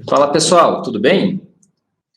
Fala pessoal, tudo bem?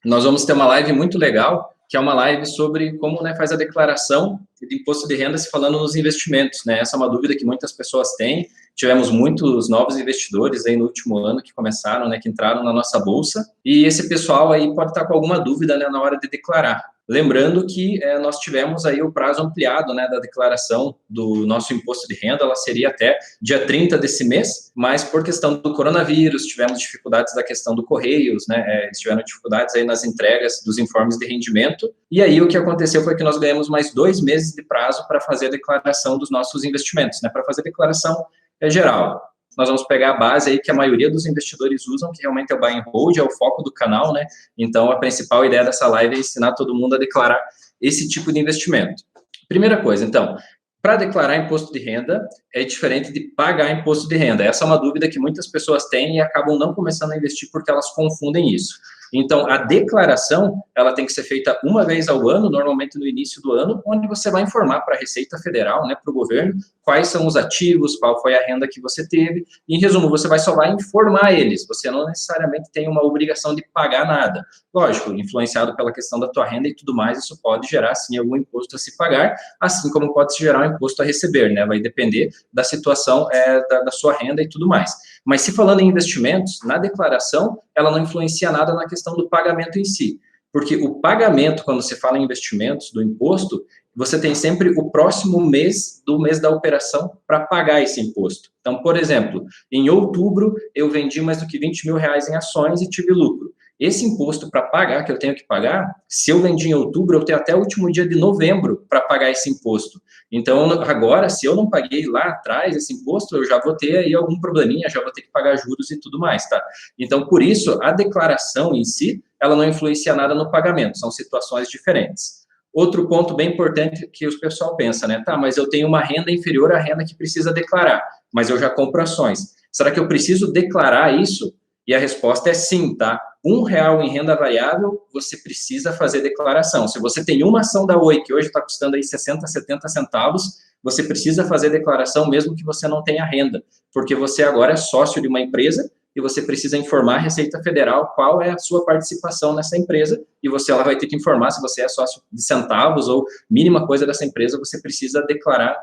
Nós vamos ter uma live muito legal, que é uma live sobre como faz a declaração de imposto de renda se falando nos investimentos, né? Essa é uma dúvida que muitas pessoas têm. Tivemos muitos novos investidores aí no último ano que começaram, que entraram na nossa bolsa, e esse pessoal aí pode estar com alguma dúvida, na hora de declarar. Lembrando que nós tivemos aí o prazo ampliado, da declaração do nosso imposto de renda, ela seria até dia 30 desse mês, mas por questão do coronavírus, tivemos dificuldades da questão do Correios, eles tiveram dificuldades aí nas entregas dos informes de rendimento, e aí o que aconteceu foi que nós ganhamos mais 2 meses de prazo para fazer a declaração dos nossos investimentos, para fazer a declaração geral. Nós vamos pegar a base aí que a maioria dos investidores usam, que realmente é o buy and hold, é o foco do canal, Então, a principal ideia dessa live é ensinar todo mundo a declarar esse tipo de investimento. Primeira coisa, então, para declarar imposto de renda é diferente de pagar imposto de renda. Essa é uma dúvida que muitas pessoas têm e acabam não começando a investir porque elas confundem isso. Então, a declaração, ela tem que ser feita uma vez ao ano, normalmente no início do ano, onde você vai informar para a Receita Federal, para o governo, quais são os ativos, qual foi a renda que você teve. Em resumo, você só vai informar eles, você não necessariamente tem uma obrigação de pagar nada. Lógico, influenciado pela questão da tua renda e tudo mais, isso pode gerar, sim, algum imposto a se pagar, assim como pode se gerar um imposto a receber, Vai depender da situação da sua renda e tudo mais. Mas se falando em investimentos, na declaração, ela não influencia nada na questão do pagamento em si. Porque o pagamento, quando se fala em investimentos, do imposto, você tem sempre o próximo mês do mês da operação para pagar esse imposto. Então, por exemplo, em outubro, eu vendi mais do que 20 mil reais em ações e tive lucro. Esse imposto para pagar, que eu tenho que pagar, se eu vendi em outubro, eu tenho até o último dia de novembro para pagar esse imposto. Então, agora, se eu não paguei lá atrás esse imposto, eu já vou ter aí algum probleminha, já vou ter que pagar juros e tudo mais, tá? Então, por isso, a declaração em si, ela não influencia nada no pagamento, são situações diferentes. Outro ponto bem importante que o pessoal pensa, Tá, mas eu tenho uma renda inferior à renda que precisa declarar, mas eu já compro ações. Será que eu preciso declarar isso? E a resposta é sim, tá? R$1 em renda variável, você precisa fazer declaração. Se você tem uma ação da Oi, que hoje está custando aí 60, 70 centavos, você precisa fazer declaração mesmo que você não tenha renda, porque você agora é sócio de uma empresa e você precisa informar a Receita Federal qual é a sua participação nessa empresa, e ela vai ter que informar se você é sócio de centavos ou mínima coisa dessa empresa, você precisa declarar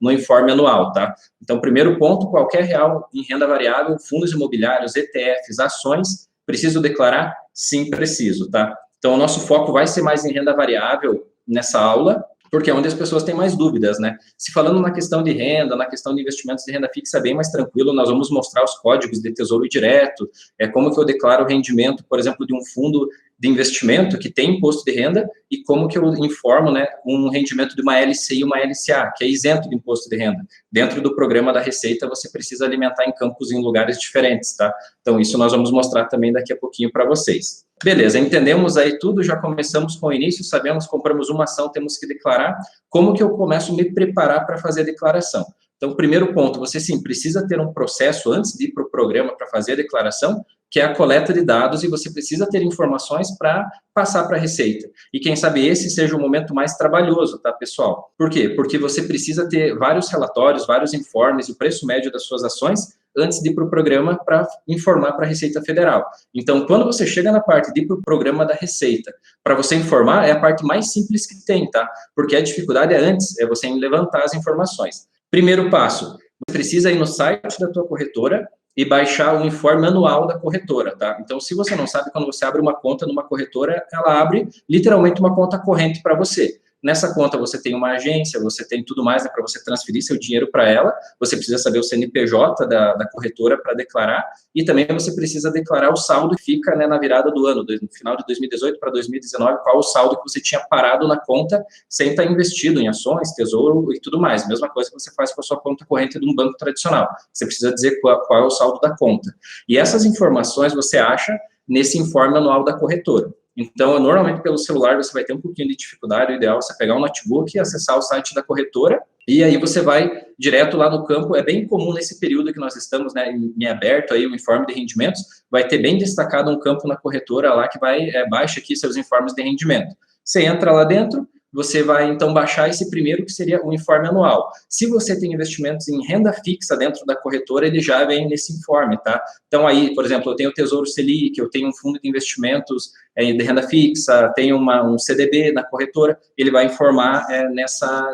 no informe anual, tá? Então, primeiro ponto, qualquer real em renda variável, fundos imobiliários, ETFs, ações, preciso declarar? Sim, preciso, tá? Então, o nosso foco vai ser mais em renda variável nessa aula, porque é onde as pessoas têm mais dúvidas, Se falando na questão de renda, na questão de investimentos de renda fixa, é bem mais tranquilo, nós vamos mostrar os códigos de tesouro direto, como que eu declaro o rendimento, por exemplo, de um fundo de investimento que tem imposto de renda e como que eu informo, um rendimento de uma LCI e uma LCA, que é isento de imposto de renda. Dentro do programa da Receita, você precisa alimentar em campos em lugares diferentes, tá? Então, isso nós vamos mostrar também daqui a pouquinho para vocês. Beleza, entendemos aí tudo, já começamos com o início, sabemos, compramos uma ação, temos que declarar. Como que eu começo a me preparar para fazer a declaração? Então, primeiro ponto, você sim precisa ter um processo antes de ir para o programa para fazer a declaração, que é a coleta de dados, e você precisa ter informações para passar para a Receita. E quem sabe esse seja o momento mais trabalhoso, tá, pessoal? Por quê? Porque você precisa ter vários relatórios, vários informes, o preço médio das suas ações, antes de ir para o programa para informar para a Receita Federal. Então, quando você chega na parte de ir para o programa da Receita, para você informar, é a parte mais simples que tem, tá? Porque a dificuldade é antes, é você levantar as informações. Primeiro passo, você precisa ir no site da tua corretora e baixar o informe anual da corretora, tá? Então, se você não sabe, quando você abre uma conta numa corretora, ela abre literalmente uma conta corrente para você. Nessa conta você tem uma agência, você tem tudo mais, para você transferir seu dinheiro para ela, você precisa saber o CNPJ da corretora para declarar, e também você precisa declarar o saldo que fica na virada do ano, no final de 2018 para 2019, qual o saldo que você tinha parado na conta sem estar investido em ações, tesouro e tudo mais. Mesma coisa que você faz com a sua conta corrente de um banco tradicional. Você precisa dizer qual é o saldo da conta. E essas informações você acha nesse informe anual da corretora. Então, normalmente pelo celular você vai ter um pouquinho de dificuldade, o ideal é você pegar um notebook e acessar o site da corretora, e aí você vai direto lá no campo. É bem comum nesse período que nós estamos, em aberto aí o informe de rendimentos, vai ter bem destacado um campo na corretora lá que vai, baixa aqui seus informes de rendimento. Você entra lá dentro, você vai, então, baixar esse primeiro, que seria o informe anual. Se você tem investimentos em renda fixa dentro da corretora, ele já vem nesse informe, tá? Então, aí, por exemplo, eu tenho o Tesouro Selic, eu tenho um fundo de investimentos de renda fixa, tenho um CDB na corretora, ele vai informar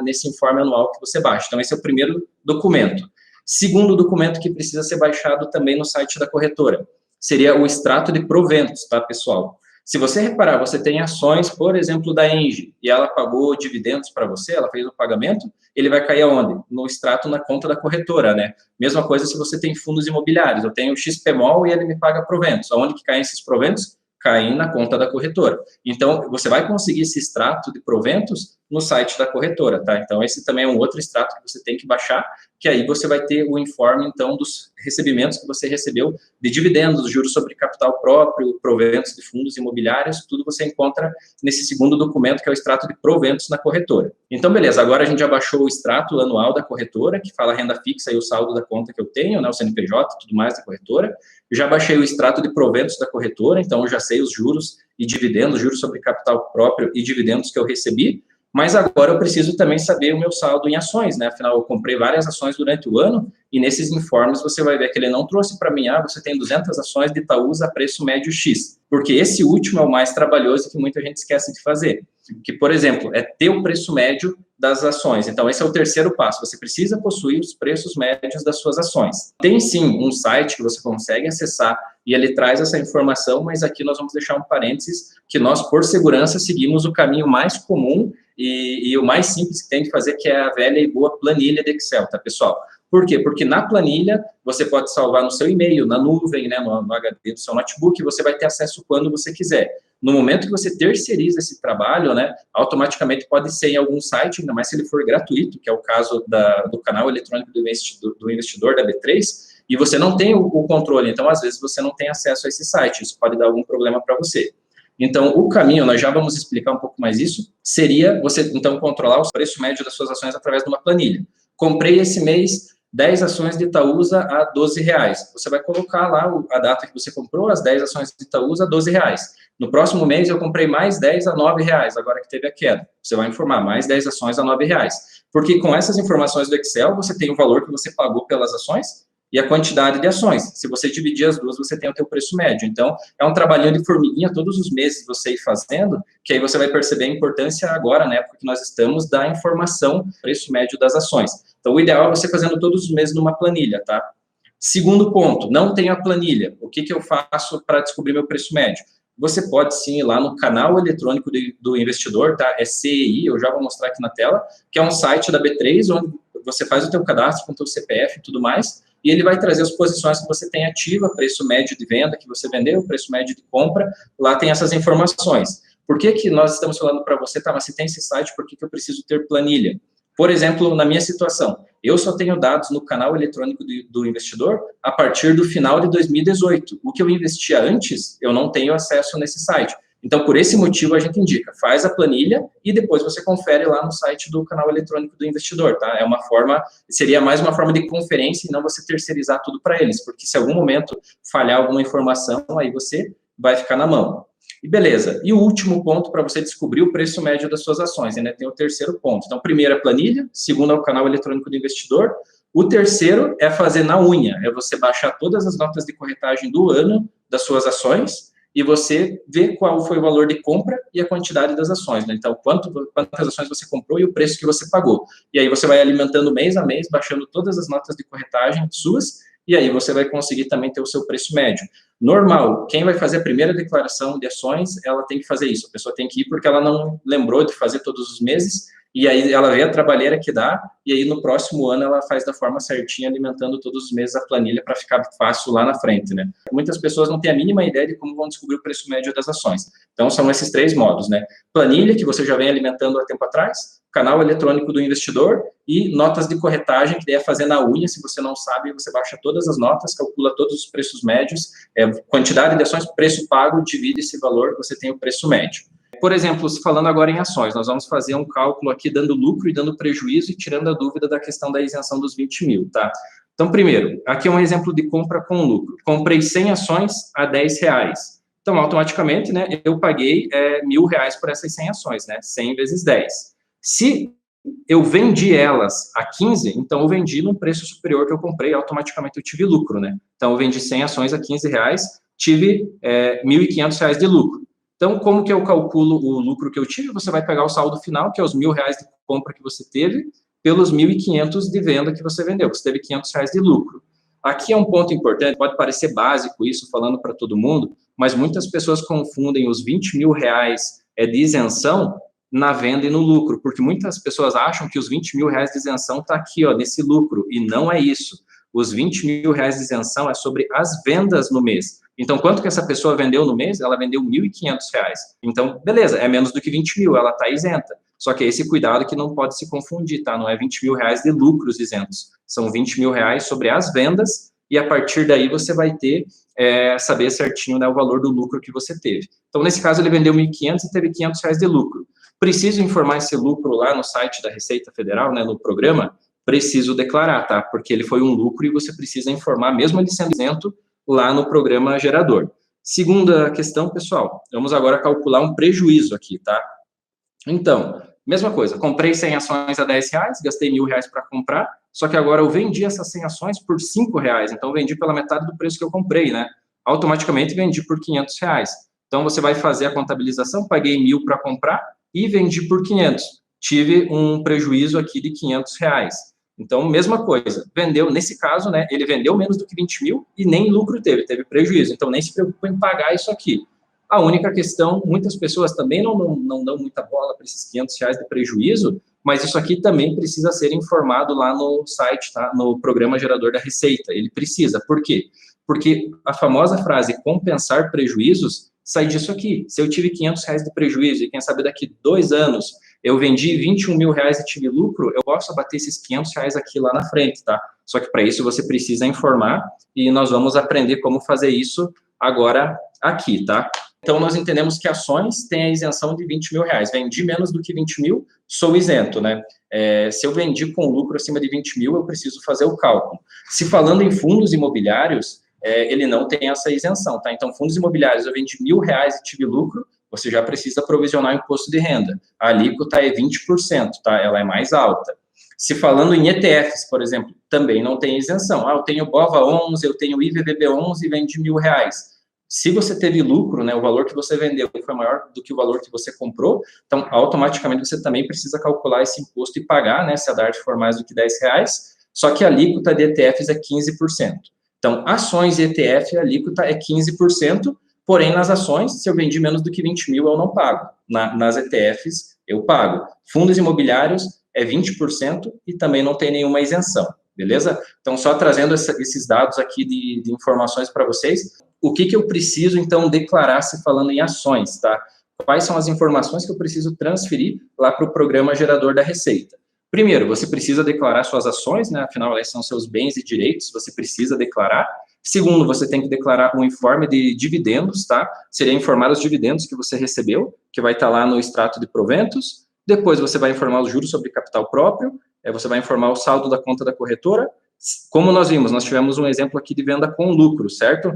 nesse informe anual que você baixa. Então, esse é o primeiro documento. Segundo documento que precisa ser baixado também no site da corretora, seria o extrato de proventos, tá, pessoal? Se você reparar, você tem ações, por exemplo, da Engie, e ela pagou dividendos para você, ela fez o pagamento, ele vai cair aonde? No extrato na conta da corretora, né? Mesma coisa se você tem fundos imobiliários, eu tenho o XPMOL e ele me paga proventos. Aonde que caem esses proventos? Caem na conta da corretora. Então, você vai conseguir esse extrato de proventos no site da corretora, tá? Então, esse também é um outro extrato que você tem que baixar, que aí você vai ter o informe, então, dos recebimentos que você recebeu de dividendos, juros sobre capital próprio, proventos de fundos imobiliários, tudo você encontra nesse segundo documento, que é o extrato de proventos na corretora. Então, beleza, agora a gente já baixou o extrato anual da corretora, que fala a renda fixa e o saldo da conta que eu tenho, né, o CNPJ, tudo mais da corretora. Eu já baixei o extrato de proventos da corretora, então eu já sei os juros e dividendos, juros sobre capital próprio e dividendos que eu recebi. Mas agora eu preciso também saber o meu saldo em ações, né? Afinal, eu comprei várias ações durante o ano e nesses informes você vai ver que ele não trouxe para mim, você tem 200 ações de Itaúsa a preço médio X. Porque esse último é o mais trabalhoso que muita gente esquece de fazer. Que, por exemplo, é ter o preço médio das ações. Então, esse é o terceiro passo. Você precisa possuir os preços médios das suas ações. Tem, sim, um site que você consegue acessar e ele traz essa informação, mas aqui nós vamos deixar um parênteses que nós, por segurança, seguimos o caminho mais comum e o mais simples que tem de fazer, que é a velha e boa planilha de Excel, tá, pessoal? Por quê? Porque na planilha você pode salvar no seu e-mail, na nuvem, né, no HD do seu notebook, e você vai ter acesso quando você quiser. No momento que você terceiriza esse trabalho, né, automaticamente pode ser em algum site, ainda mais se ele for gratuito, que é o caso do canal eletrônico do investidor da B3, e você não tem o controle, então às vezes você não tem acesso a esse site, isso pode dar algum problema para você. Então, o caminho, nós já vamos explicar um pouco mais isso, seria você, então, controlar o preço médio das suas ações através de uma planilha. Comprei esse mês 10 ações de Itaúsa a R$12. Você vai colocar lá a data que você comprou, as 10 ações de Itaúsa a R$12. No próximo mês, eu comprei mais 10 a R$9, agora que teve a queda. Você vai informar mais 10 ações a R$9. Porque com essas informações do Excel, você tem o valor que você pagou pelas ações e a quantidade de ações. Se você dividir as duas, você tem o teu preço médio. Então, é um trabalhinho de formiguinha todos os meses você ir fazendo, que aí você vai perceber a importância agora, né, porque nós estamos da informação, preço médio das ações. Então, o ideal é você fazendo todos os meses numa planilha, tá? Segundo ponto, não tenho a planilha. O que eu faço para descobrir meu preço médio? Você pode sim ir lá no canal eletrônico do investidor, tá? É CEI, eu já vou mostrar aqui na tela, que é um site da B3, onde você faz o teu cadastro com o teu CPF e tudo mais, e ele vai trazer as posições que você tem ativa, preço médio de venda que você vendeu, preço médio de compra, lá tem essas informações. Por que nós estamos falando para você, tá, mas se tem esse site, por que eu preciso ter planilha? Por exemplo, na minha situação, eu só tenho dados no canal eletrônico do investidor a partir do final de 2018. O que eu investia antes, eu não tenho acesso nesse site. Então, por esse motivo, a gente indica, faz a planilha e depois você confere lá no site do canal eletrônico do investidor, tá? É uma forma, seria mais uma forma de conferência e não você terceirizar tudo para eles, porque se em algum momento falhar alguma informação, aí você vai ficar na mão. E beleza, e o último ponto para você descobrir o preço médio das suas ações, ainda tem o terceiro ponto. Então, primeiro é a planilha, segundo é o canal eletrônico do investidor, o terceiro é fazer na unha, é você baixar todas as notas de corretagem do ano das suas ações, e você vê qual foi o valor de compra e a quantidade das ações, né? Então, quantas ações você comprou e o preço que você pagou. E aí você vai alimentando mês a mês, baixando todas as notas de corretagem suas, e aí você vai conseguir também ter o seu preço médio. Normal, quem vai fazer a primeira declaração de ações, ela tem que fazer isso. A pessoa tem que ir porque ela não lembrou de fazer todos os meses, e aí ela vê a trabalheira que dá, e aí no próximo ano ela faz da forma certinha, alimentando todos os meses a planilha para ficar fácil lá na frente, né? Muitas pessoas não têm a mínima ideia de como vão descobrir o preço médio das ações. Então, são esses três modos, né? Planilha, que você já vem alimentando há tempo atrás, canal eletrônico do investidor e notas de corretagem, que daí é fazer na unha, se você não sabe, você baixa todas as notas, calcula todos os preços médios, quantidade de ações, preço pago, divide esse valor, você tem o preço médio. Por exemplo, falando agora em ações, nós vamos fazer um cálculo aqui dando lucro e dando prejuízo e tirando a dúvida da questão da isenção dos 20 mil, tá? Então, primeiro, aqui é um exemplo de compra com lucro. Comprei 100 ações a R$10. Então, automaticamente, né, eu paguei R$1.000 por essas 100 ações, né? 100 vezes 10. Se eu vendi elas a 15, então eu vendi num preço superior que eu comprei, automaticamente eu tive lucro, né? Então eu vendi 100 ações a R$15, tive R$1.500 de lucro. Então, como que eu calculo o lucro que eu tive? Você vai pegar o saldo final, que é os R$1.000 de compra que você teve, pelos 1.500 de venda que você vendeu. Você teve R$500 de lucro. Aqui é um ponto importante, pode parecer básico isso, falando para todo mundo, mas muitas pessoas confundem os R$20.000 de isenção na venda e no lucro, porque muitas pessoas acham que os R$20.000 de isenção está aqui, ó, nesse lucro, e não é isso. Os R$20.000 de isenção é sobre as vendas no mês. Então, quanto que essa pessoa vendeu no mês? Ela vendeu R$1.500. Então, beleza, é menos do que 20 mil, ela está isenta. Só que é esse cuidado que não pode se confundir, tá? Não é R$20.000 de lucros isentos. São R$20.000 sobre as vendas, e a partir daí você vai ter, saber certinho, né, o valor do lucro que você teve. Então, nesse caso, ele vendeu 1.500 e teve R$500 de lucro. Preciso informar esse lucro lá no site da Receita Federal, né, no programa? Preciso declarar, tá? Porque ele foi um lucro e você precisa informar, mesmo ele sendo isento, lá no programa gerador. Segunda questão, pessoal, vamos agora calcular um prejuízo aqui, tá? Então, mesma coisa, comprei 100 ações a R$10, gastei R$1.000 para comprar, só que agora eu vendi essas 100 ações por R$5, então vendi pela metade do preço que eu comprei, né? Automaticamente vendi por R$500. Então, você vai fazer a contabilização, paguei 1.000 para comprar e vendi por 500. Tive um prejuízo aqui de R$500. Então, mesma coisa, vendeu, nesse caso, né, ele vendeu menos do que 20 mil e nem lucro teve prejuízo. Então, nem se preocupa em pagar isso aqui. A única questão, muitas pessoas também não dão muita bola para esses R$500 de prejuízo, mas isso aqui também precisa ser informado lá no site, tá? No programa gerador da Receita. Ele precisa. Por quê? Porque a famosa frase compensar prejuízos sai disso aqui. Se eu tive R$500 de prejuízo e quem sabe daqui 2 anos eu vendi R$21.000 e tive lucro, eu posso abater esses R$500 aqui lá na frente, tá? Só que para isso você precisa informar e nós vamos aprender como fazer isso agora aqui, tá? Então, nós entendemos que ações têm a isenção de R$20.000. Vendi menos do que 20 mil, sou isento, né? Se eu vendi com lucro acima de 20 mil, eu preciso fazer o cálculo. Se falando em fundos imobiliários, ele não tem essa isenção, tá? Então, fundos imobiliários, eu vendi R$1.000 e tive lucro, você já precisa provisionar o imposto de renda. A alíquota é 20%, tá? Ela é mais alta. Se falando em ETFs, por exemplo, também não tem isenção. Eu tenho BOVA11, eu tenho IVVB11 e vendi R$1.000. Se você teve lucro, né, o valor que você vendeu foi maior do que o valor que você comprou, então automaticamente você também precisa calcular esse imposto e pagar, né, se a DART for mais do que R$10, só que a alíquota de ETFs é 15%. Então, ações e ETF, a alíquota é 15%, porém nas ações, se eu vendi menos do que 20 mil, eu não pago. Nas ETFs, eu pago. Fundos imobiliários é 20% e também não tem nenhuma isenção, beleza? Então, só trazendo esses dados aqui de informações para vocês. O que eu preciso, então, declarar se falando em ações, tá? Quais são as informações que eu preciso transferir lá para o programa gerador da Receita? Primeiro, você precisa declarar suas ações, né? Afinal, elas são seus bens e direitos, você precisa declarar. Segundo, você tem que declarar um informe de dividendos, tá? Seria informar os dividendos que você recebeu, que vai estar lá no extrato de proventos. Depois, você vai informar os juros sobre capital próprio, você vai informar o saldo da conta da corretora. Como nós vimos, nós tivemos um exemplo aqui de venda com lucro, certo?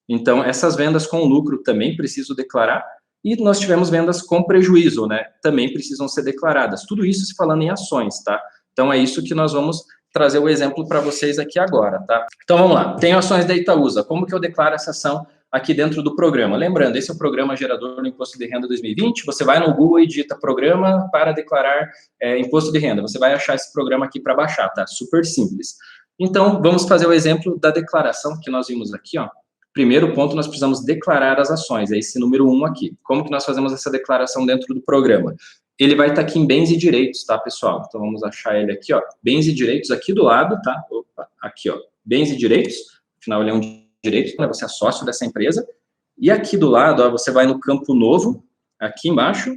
Então, essas vendas com lucro também preciso declarar, e nós tivemos vendas com prejuízo, né? Também precisam ser declaradas. Tudo isso se falando em ações, tá? Então, é isso que nós vamos trazer o exemplo para vocês aqui agora, tá? Então, vamos lá. Tenho ações da Itaúsa. Como que eu declaro essa ação aqui dentro do programa? Lembrando, esse é o programa gerador do Imposto de Renda 2020. Você vai no Google e digita programa para declarar imposto de renda. Você vai achar esse programa aqui para baixar, tá? Super simples. Então, vamos fazer o exemplo da declaração que nós vimos aqui, ó. Primeiro ponto, nós precisamos declarar as ações, é esse número 1 aqui. Como que nós fazemos essa declaração dentro do programa? Ele vai estar aqui em bens e direitos, tá, pessoal? Então, vamos achar ele aqui, ó, bens e direitos aqui do lado, tá? Opa, aqui, ó, bens e direitos, afinal, ele é um direito, né? Você é sócio dessa empresa. E aqui do lado, ó, você vai no campo novo, aqui embaixo,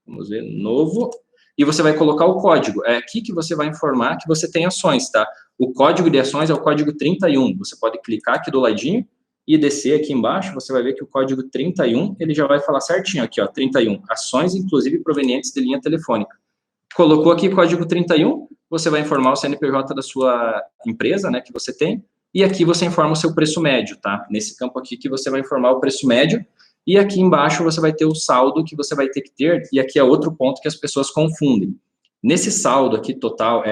vamos ver, novo, e você vai colocar o código. É aqui que você vai informar que você tem ações, tá? O código de ações é o código 31. Você pode clicar aqui do ladinho e descer aqui embaixo, você vai ver que o código 31, ele já vai falar certinho aqui, ó, 31, ações inclusive provenientes de linha telefônica. Colocou aqui código 31, você vai informar o CNPJ da sua empresa, né, que você tem, e aqui você informa o seu preço médio, tá? Nesse campo aqui que você vai informar o preço médio, e aqui embaixo você vai ter o saldo que você vai ter que ter, e aqui é outro ponto que as pessoas confundem. Nesse saldo aqui total,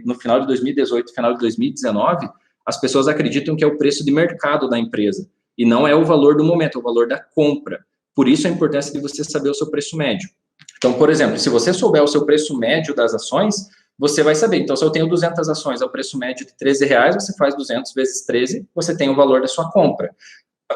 no final de 2018, final de 2019, as pessoas acreditam que é o preço de mercado da empresa, e não é o valor do momento, é o valor da compra. Por isso a importância de você saber o seu preço médio. Então, por exemplo, se você souber o seu preço médio das ações, você vai saber. Então, se eu tenho 200 ações, é o preço médio de R$13, você faz 200 vezes 13, você tem o valor da sua compra.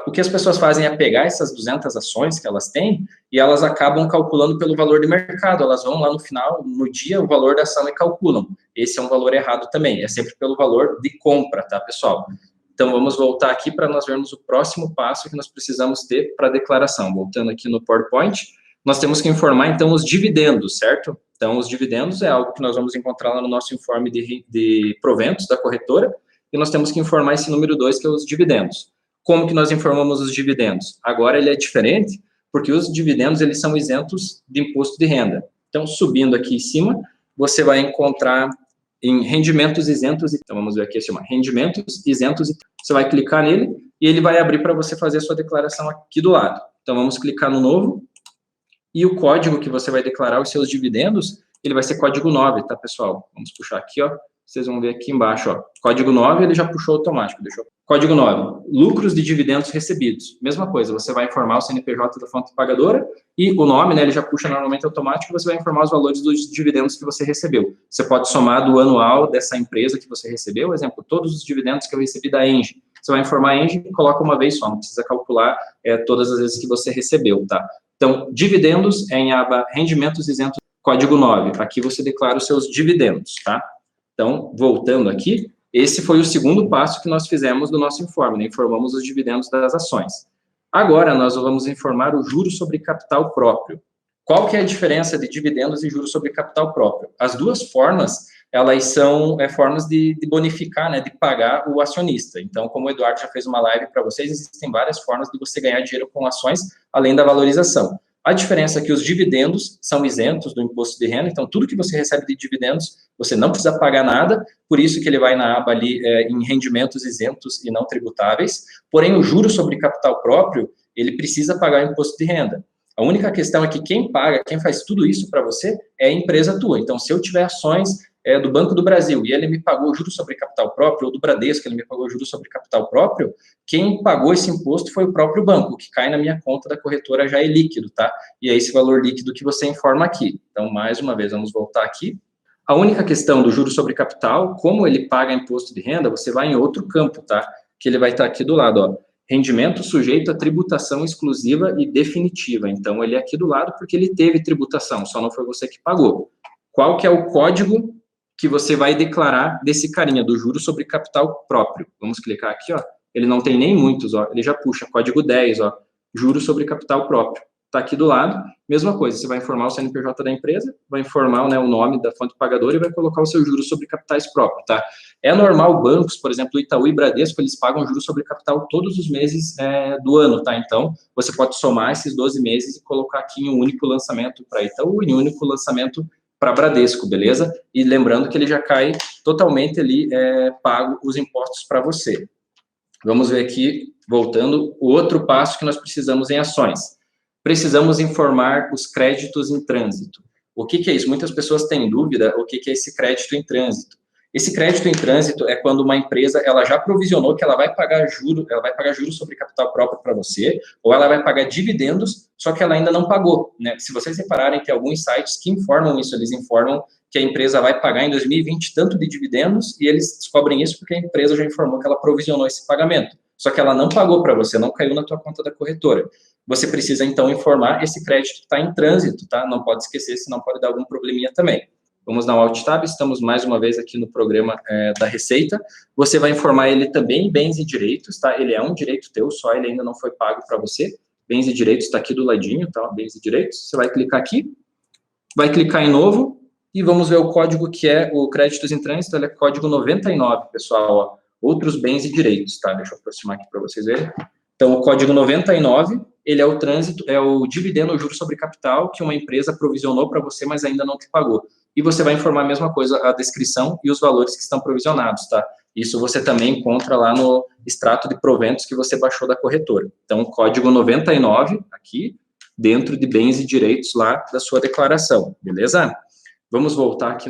O que as pessoas fazem é pegar essas 200 ações que elas têm e elas acabam calculando pelo valor de mercado. Elas vão lá no final, no dia, o valor da ação e calculam. Esse é um valor errado também. É sempre pelo valor de compra, tá, pessoal? Então, vamos voltar aqui para nós vermos o próximo passo que nós precisamos ter para a declaração. Voltando aqui no PowerPoint, nós temos que informar, então, os dividendos, certo? Então, os dividendos é algo que nós vamos encontrar lá no nosso informe de proventos da corretora, e nós temos que informar esse número 2, que é os dividendos. Como que nós informamos os dividendos? Agora ele é diferente, porque os dividendos eles são isentos de imposto de renda. Então, subindo aqui em cima, você vai encontrar em rendimentos isentos, então vamos ver aqui, chama rendimentos isentos, você vai clicar nele e ele vai abrir para você fazer a sua declaração aqui do lado. Então, vamos clicar no novo, e o código que você vai declarar os seus dividendos, ele vai ser código 9, tá, pessoal? Vamos puxar aqui, ó. Vocês vão ver aqui embaixo, ó. Código 9, ele já puxou automático. Código 9, lucros de dividendos recebidos. Mesma coisa, você vai informar o CNPJ da fonte pagadora e o nome, né, ele já puxa normalmente automático, você vai informar os valores dos dividendos que você recebeu. Você pode somar do anual dessa empresa que você recebeu, por exemplo, todos os dividendos que eu recebi da Engie. Você vai informar a Engie e coloca uma vez só, não precisa calcular todas as vezes que você recebeu, tá? Então, dividendos é em aba rendimentos isentos, código 9. Aqui você declara os seus dividendos, tá? Então, voltando aqui, esse foi o segundo passo que nós fizemos do nosso informe, né? Informamos os dividendos das ações. Agora, nós vamos informar o juro sobre capital próprio. Qual que é a diferença de dividendos e juros sobre capital próprio? As duas formas, elas são formas de bonificar, né, de pagar o acionista. Então, como o Eduardo já fez uma live para vocês, existem várias formas de você ganhar dinheiro com ações, além da valorização. A diferença é que os dividendos são isentos do imposto de renda, então tudo que você recebe de dividendos, você não precisa pagar nada, por isso que ele vai na aba ali em rendimentos isentos e não tributáveis, porém o juro sobre capital próprio, ele precisa pagar imposto de renda. A única questão é que quem paga, quem faz tudo isso para você é a empresa tua. Então, se eu tiver ações do Banco do Brasil e ele me pagou juros sobre capital próprio, ou do Bradesco, ele me pagou juros sobre capital próprio, quem pagou esse imposto foi o próprio banco, o que cai na minha conta da corretora já é líquido, tá? E é esse valor líquido que você informa aqui. Então, mais uma vez, vamos voltar aqui. A única questão do juro sobre capital, como ele paga imposto de renda, você vai em outro campo, tá? Que ele vai estar aqui do lado, ó. Rendimento sujeito a tributação exclusiva e definitiva. Então, ele é aqui do lado porque ele teve tributação, só não foi você que pagou. Qual que é o código que você vai declarar desse carinha, do juro sobre capital próprio? Vamos clicar aqui, ó. Ele não tem nem muitos, ó. Ele já puxa, código 10, ó. Juro sobre capital próprio. Está aqui do lado, mesma coisa, você vai informar o CNPJ da empresa, vai informar, né, o nome da fonte pagadora e vai colocar o seu juros sobre capitais próprios, tá? É normal bancos, por exemplo, Itaú e Bradesco, eles pagam juros sobre capital todos os meses do ano, tá? Então, você pode somar esses 12 meses e colocar aqui em um único lançamento para Itaú e em um único lançamento para Bradesco, beleza? E lembrando que ele já cai totalmente ali, pago os impostos para você. Vamos ver aqui, voltando, o outro passo que nós precisamos em ações. Precisamos informar os créditos em trânsito. O que é isso? Muitas pessoas têm dúvida o que é esse crédito em trânsito. Esse crédito em trânsito é quando uma empresa ela já provisionou que ela vai pagar juros sobre capital próprio para você, ou ela vai pagar dividendos, só que ela ainda não pagou, né? Se vocês repararem, tem alguns sites que informam isso, eles informam que a empresa vai pagar em 2020 tanto de dividendos, e eles descobrem isso porque a empresa já informou que ela provisionou esse pagamento. Só que ela não pagou para você, não caiu na tua conta da corretora. Você precisa, então, informar esse crédito que está em trânsito, tá? Não pode esquecer, senão pode dar algum probleminha também. Vamos dar um Alt Tab, estamos mais uma vez aqui no programa da Receita. Você vai informar ele também em bens e direitos, tá? Ele é um direito teu, só ele ainda não foi pago para você. Bens e direitos está aqui do ladinho, tá? Bens e direitos. Você vai clicar aqui, vai clicar em novo e vamos ver o código que é o créditos em trânsito, ele é código 99, pessoal, ó. Outros bens e direitos, tá? Deixa eu aproximar aqui para vocês verem. Então, o código 99, ele é o trânsito, é o dividendo ou juro sobre capital que uma empresa provisionou para você, mas ainda não te pagou. E você vai informar a mesma coisa, a descrição e os valores que estão provisionados, tá? Isso você também encontra lá no extrato de proventos que você baixou da corretora. Então, código 99, aqui, dentro de bens e direitos lá da sua declaração, beleza? vamos voltar aqui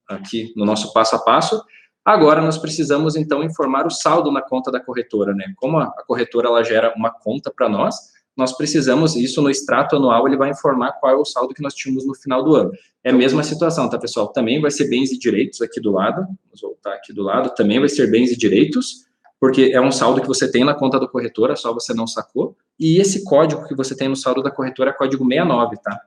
aqui no nosso passo a passo. Agora, nós precisamos, então, informar o saldo na conta da corretora, né? Como a corretora, ela gera uma conta para nós precisamos, isso no extrato anual, ele vai informar qual é o saldo que nós tínhamos no final do ano. É a mesma situação, tá, pessoal? Também vai ser bens e direitos aqui do lado, vamos voltar aqui do lado, também vai ser bens e direitos, porque é um saldo que você tem na conta da corretora, só você não sacou, e esse código que você tem no saldo da corretora é código 69, tá?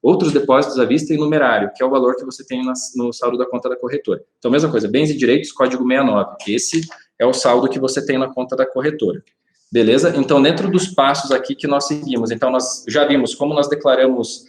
Outros depósitos à vista e numerário, que é o valor que você tem no saldo da conta da corretora. Então, mesma coisa, bens e direitos, código 69. Esse é o saldo que você tem na conta da corretora. Beleza? Então, dentro dos passos aqui que nós seguimos, então, nós já vimos como nós declaramos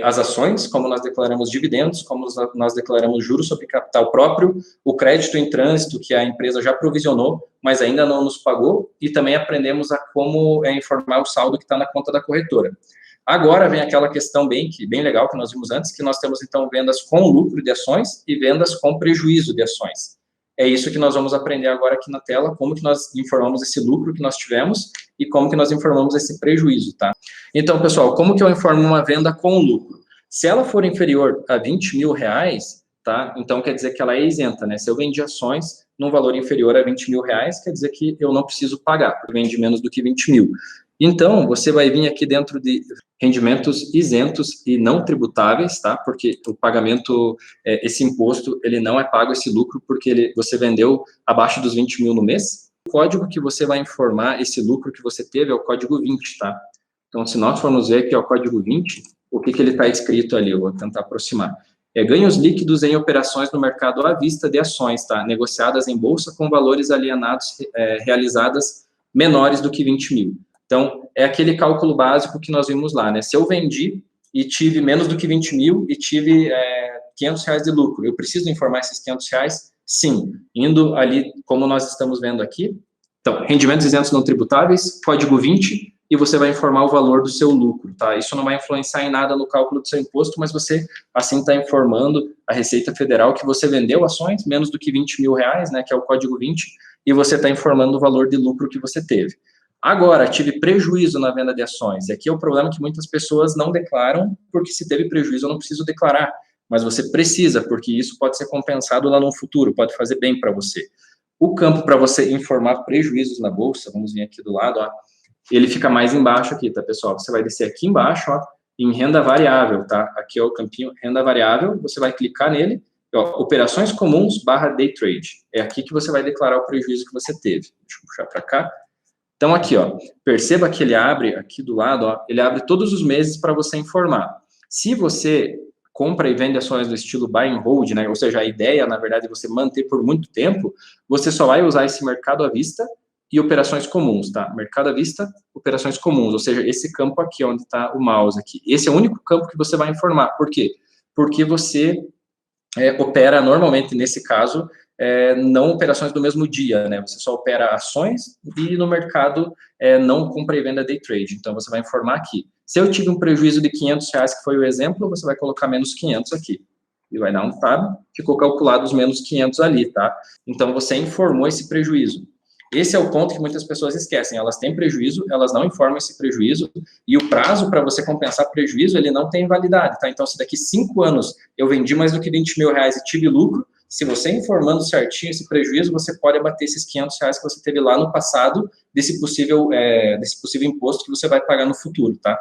as ações, como nós declaramos dividendos, como nós declaramos juros sobre capital próprio, o crédito em trânsito, que a empresa já provisionou, mas ainda não nos pagou, e também aprendemos a como informar o saldo que está na conta da corretora. Agora vem aquela questão bem legal que nós vimos antes, que nós temos, então, vendas com lucro de ações e vendas com prejuízo de ações. É isso que nós vamos aprender agora aqui na tela, como que nós informamos esse lucro que nós tivemos e como que nós informamos esse prejuízo, tá? Então, pessoal, como que eu informo uma venda com lucro? Se ela for inferior a 20 mil reais, tá? Então, quer dizer que ela é isenta, né? Se eu vendi ações num valor inferior a 20 mil reais, quer dizer que eu não preciso pagar, porque vendi menos do que 20 mil. Então, você vai vir aqui dentro de rendimentos isentos e não tributáveis, tá? Porque o pagamento, esse imposto, ele não é pago, esse lucro, porque você vendeu abaixo dos 20 mil no mês. O código que você vai informar esse lucro que você teve é o código 20, tá? Então, se nós formos ver que é o código 20, o que ele está escrito ali? Eu vou tentar aproximar. Ganhos líquidos em operações no mercado à vista de ações, tá? Negociadas em bolsa com valores alienados realizadas menores do que 20 mil. Então, é aquele cálculo básico que nós vimos lá, né? Se eu vendi e tive menos do que 20 mil e tive 500 reais de lucro, eu preciso informar esses 500 reais? Sim. Indo ali, como nós estamos vendo aqui. Então, rendimentos isentos não tributáveis, código 20, e você vai informar o valor do seu lucro, tá? Isso não vai influenciar em nada no cálculo do seu imposto, mas você, assim, está informando a Receita Federal que você vendeu ações menos do que 20 mil reais, né? Que é o código 20, e você está informando o valor de lucro que você teve. Agora, tive prejuízo na venda de ações. E aqui é o problema que muitas pessoas não declaram, porque se teve prejuízo eu não preciso declarar. Mas você precisa, porque isso pode ser compensado lá no futuro, pode fazer bem para você. O campo para você informar prejuízos na bolsa, vamos vir aqui do lado, ó, ele fica mais embaixo aqui, tá, pessoal? Você vai descer aqui embaixo, ó, em renda variável, tá? Aqui é o campinho renda variável, você vai clicar nele, ó, operações comuns / day trade. É aqui que você vai declarar o prejuízo que você teve. Deixa eu puxar para cá. Então, aqui, ó, perceba que ele abre aqui do lado, ó, ele abre todos os meses para você informar. Se você compra e vende ações do estilo buy and hold, né, ou seja, a ideia, na verdade, é você manter por muito tempo, você só vai usar esse mercado à vista e operações comuns, tá? Mercado à vista, operações comuns, ou seja, esse campo aqui, onde está o mouse aqui. Esse é o único campo que você vai informar. Por quê? Porque você opera normalmente, nesse caso, não operações do mesmo dia, né? Você só opera ações e no mercado não compra e venda day trade. Então, você vai informar aqui. Se eu tive um prejuízo de 500 reais, que foi o exemplo, você vai colocar menos 500 aqui. E vai dar um tab, ficou calculado os menos 500 ali, tá? Então, você informou esse prejuízo. Esse é o ponto que muitas pessoas esquecem. Elas têm prejuízo, elas não informam esse prejuízo, e o prazo para você compensar prejuízo, ele não tem validade, tá? Então, se daqui 5 anos eu vendi mais do que 20 mil reais e tive lucro, se você informando certinho esse prejuízo, você pode abater esses 500 reais que você teve lá no passado, desse possível imposto que você vai pagar no futuro, tá?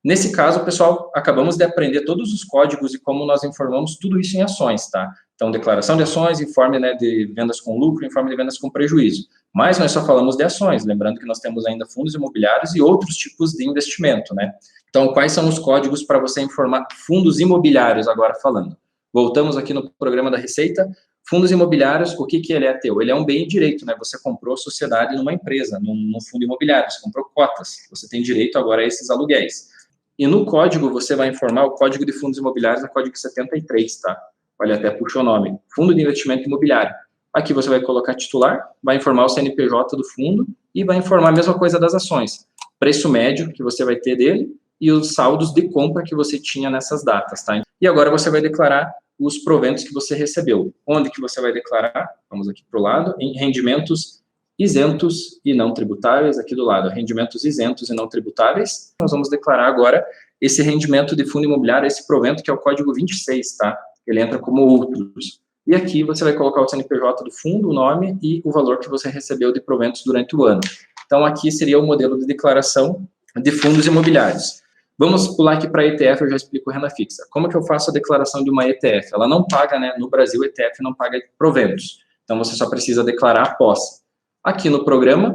Nesse caso, pessoal, acabamos de aprender todos os códigos e como nós informamos tudo isso em ações, tá? Então, declaração de ações, informe, né, de vendas com lucro, informe de vendas com prejuízo. Mas nós só falamos de ações, lembrando que nós temos ainda fundos imobiliários e outros tipos de investimento, né? Então, quais são os códigos para você informar fundos imobiliários, agora falando? Voltamos aqui no programa da Receita. Fundos imobiliários, o que ele é teu? Ele é um bem e direito, né? Você comprou sociedade numa empresa, num fundo imobiliário, você comprou cotas, você tem direito agora a esses aluguéis. E no código, você vai informar o código de fundos imobiliários, é o código 73, tá? Olha, até puxa o nome. Fundo de investimento imobiliário. Aqui você vai colocar titular, vai informar o CNPJ do fundo e vai informar a mesma coisa das ações. Preço médio que você vai ter dele e os saldos de compra que você tinha nessas datas, tá? E agora você vai declarar os proventos que você recebeu. Onde que você vai declarar? Vamos aqui para o lado, em rendimentos isentos e não tributáveis, aqui do lado, rendimentos isentos e não tributáveis. Nós vamos declarar agora esse rendimento de fundo imobiliário, esse provento que é o código 26, tá? ele entra como outros. E aqui você vai colocar o CNPJ do fundo, o nome e o valor que você recebeu de proventos durante o ano. Então, aqui seria o modelo de declaração de fundos imobiliários. Vamos pular aqui para ETF, eu já explico renda fixa. Como que eu faço a declaração de uma ETF? Ela não paga, né? No Brasil, ETF não paga proventos. Então, você só precisa declarar a posse. Aqui no programa,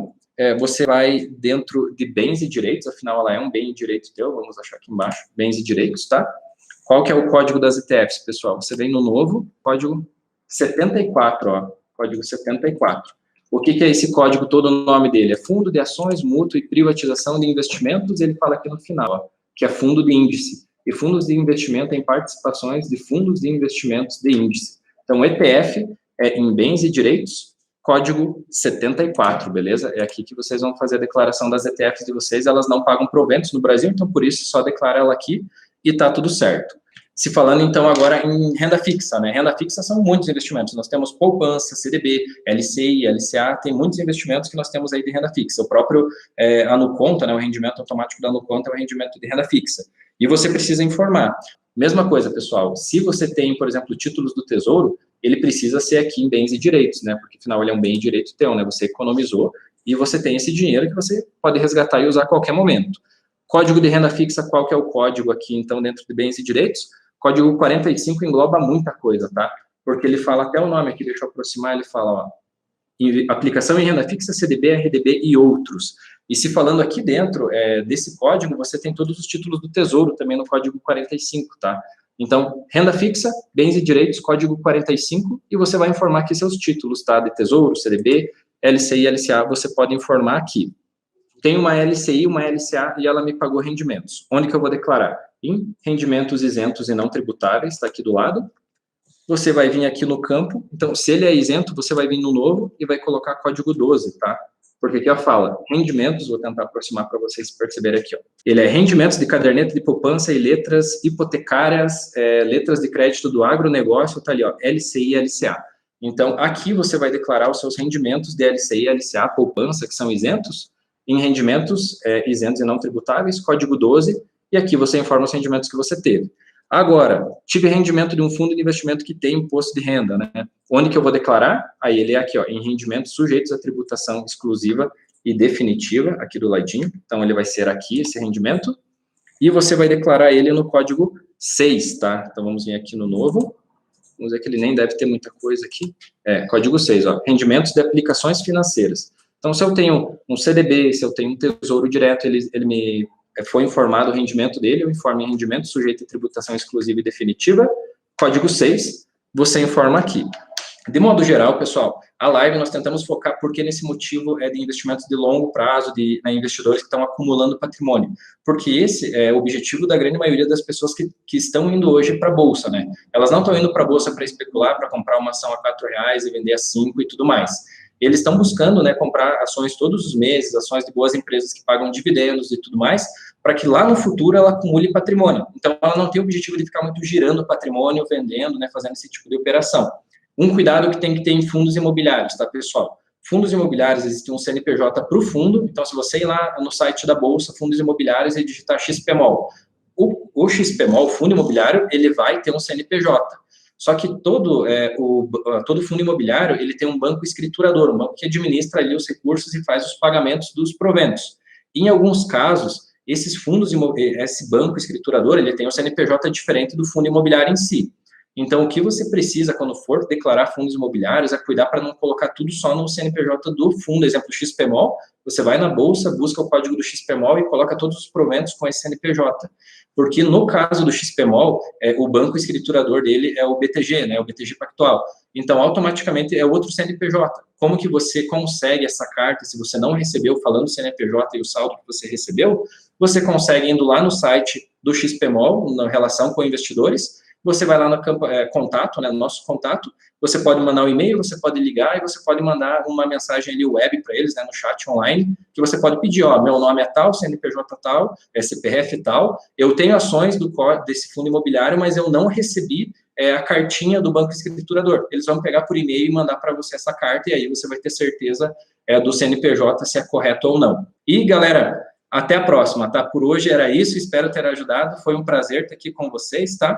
você vai dentro de bens e direitos, afinal, ela é um bem e direito teu, vamos achar aqui embaixo, bens e direitos, tá? Qual que é o código das ETFs, pessoal? Você vem no novo, código 74, ó, código 74. O que é esse código, todo o nome dele? É Fundo de Ações, Mútuo e Privatização de Investimentos, ele fala aqui no final, ó, que é fundo de índice. E fundos de investimento em participações de fundos de investimentos de índice. Então, ETF é em bens e direitos, código 74, beleza? É aqui que vocês vão fazer a declaração das ETFs de vocês, elas não pagam proventos no Brasil, então por isso só declara ela aqui e tá tudo certo. Se falando, então, agora em renda fixa, né? Renda fixa são muitos investimentos. Nós temos poupança, CDB, LCI, LCA, tem muitos investimentos que nós temos aí de renda fixa. O próprio Anuconta, né? O rendimento automático da Anuconta é o rendimento de renda fixa. E você precisa informar. Mesma coisa, pessoal. Se você tem, por exemplo, títulos do Tesouro, ele precisa ser aqui em bens e direitos, né? Porque, afinal, ele é um bem e direito teu, né? Você economizou e você tem esse dinheiro que você pode resgatar e usar a qualquer momento. Código de renda fixa, qual que é o código aqui, então, dentro de bens e direitos? Código 45 engloba muita coisa, tá? Porque ele fala até o nome aqui, deixa eu aproximar, ele fala, ó, aplicação em renda fixa, CDB, RDB e outros. E se falando aqui dentro desse código, você tem todos os títulos do Tesouro também no código 45, tá? Então, renda fixa, bens e direitos, código 45, e você vai informar aqui seus títulos, tá? De Tesouro, CDB, LCI, LCA, você pode informar aqui. Tem uma LCI, uma LCA, e ela me pagou rendimentos. Onde que eu vou declarar? Em rendimentos isentos e não tributáveis, está aqui do lado. Você vai vir aqui no campo, então, se ele é isento, você vai vir no novo e vai colocar código 12, tá? Porque aqui, ó, fala rendimentos, vou tentar aproximar para vocês perceberem aqui, ó. Ele é rendimentos de caderneta de poupança e letras hipotecárias, letras de crédito do agronegócio, tá ali, ó, LCI e LCA. Então, aqui você vai declarar os seus rendimentos de LCI e LCA, poupança, que são isentos, em rendimentos isentos e não tributáveis, código 12, e aqui você informa os rendimentos que você teve. Agora, tive rendimento de um fundo de investimento que tem imposto de renda, né? Onde que eu vou declarar? Aí ele é aqui, ó, em rendimentos sujeitos à tributação exclusiva e definitiva, aqui do ladinho. Então, ele vai ser aqui, esse rendimento, e você vai declarar ele no código 6, tá? Então, vamos vir aqui no novo. Vamos ver que ele nem deve ter muita coisa aqui. Código 6, ó, rendimentos de aplicações financeiras. Então, se eu tenho um CDB, se eu tenho um tesouro direto, ele me foi informado o rendimento dele, eu informo em rendimento sujeito a tributação exclusiva e definitiva, código 6, você informa aqui. De modo geral, pessoal, a live nós tentamos focar porque nesse motivo de investimentos de longo prazo, de investidores que estão acumulando patrimônio, porque esse é o objetivo da grande maioria das pessoas que estão indo hoje para a Bolsa, né? Elas não estão indo para a Bolsa para especular, para comprar uma ação a R$4 e vender a 5 e tudo mais. Eles estão buscando, né, comprar ações todos os meses, ações de boas empresas que pagam dividendos e tudo mais, para que lá no futuro ela acumule patrimônio. Então, ela não tem o objetivo de ficar muito girando patrimônio, vendendo, né, fazendo esse tipo de operação. Um cuidado que tem que ter em fundos imobiliários, tá, pessoal? Fundos imobiliários, existe um CNPJ para o fundo, então, se você ir lá no site da Bolsa, fundos imobiliários, e digitar XPMOL, o XPMOL, o fundo imobiliário, ele vai ter um CNPJ. Só que todo fundo imobiliário, ele tem um banco escriturador, um banco que administra ali os recursos e faz os pagamentos dos proventos. Em alguns casos, esse banco escriturador, ele tem um CNPJ diferente do fundo imobiliário em si. Então, o que você precisa, quando for declarar fundos imobiliários, é cuidar para não colocar tudo só no CNPJ do fundo. Exemplo, XPMOL, você vai na Bolsa, busca o código do XPMOL e coloca todos os proventos com esse CNPJ. Porque no caso do XPMOL, o banco escriturador dele é o BTG, né, o BTG Pactual. Então, automaticamente, é outro CNPJ. Como que você consegue essa carta, se você não recebeu, falando o CNPJ e o saldo que você recebeu, você consegue indo lá no site do XPMOL, na relação com investidores, você vai lá no campo contato, né, no nosso contato, você pode mandar um e-mail, você pode ligar e você pode mandar uma mensagem ali web para eles, né, no chat online, que você pode pedir, ó, meu nome é tal, CNPJ tal, CPF tal, eu tenho ações desse fundo imobiliário, mas eu não recebi a cartinha do banco escriturador. Eles vão pegar por e-mail e mandar para você essa carta, e aí você vai ter certeza do CNPJ se é correto ou não. E, galera, até a próxima, tá? Por hoje era isso, espero ter ajudado, foi um prazer estar aqui com vocês, tá?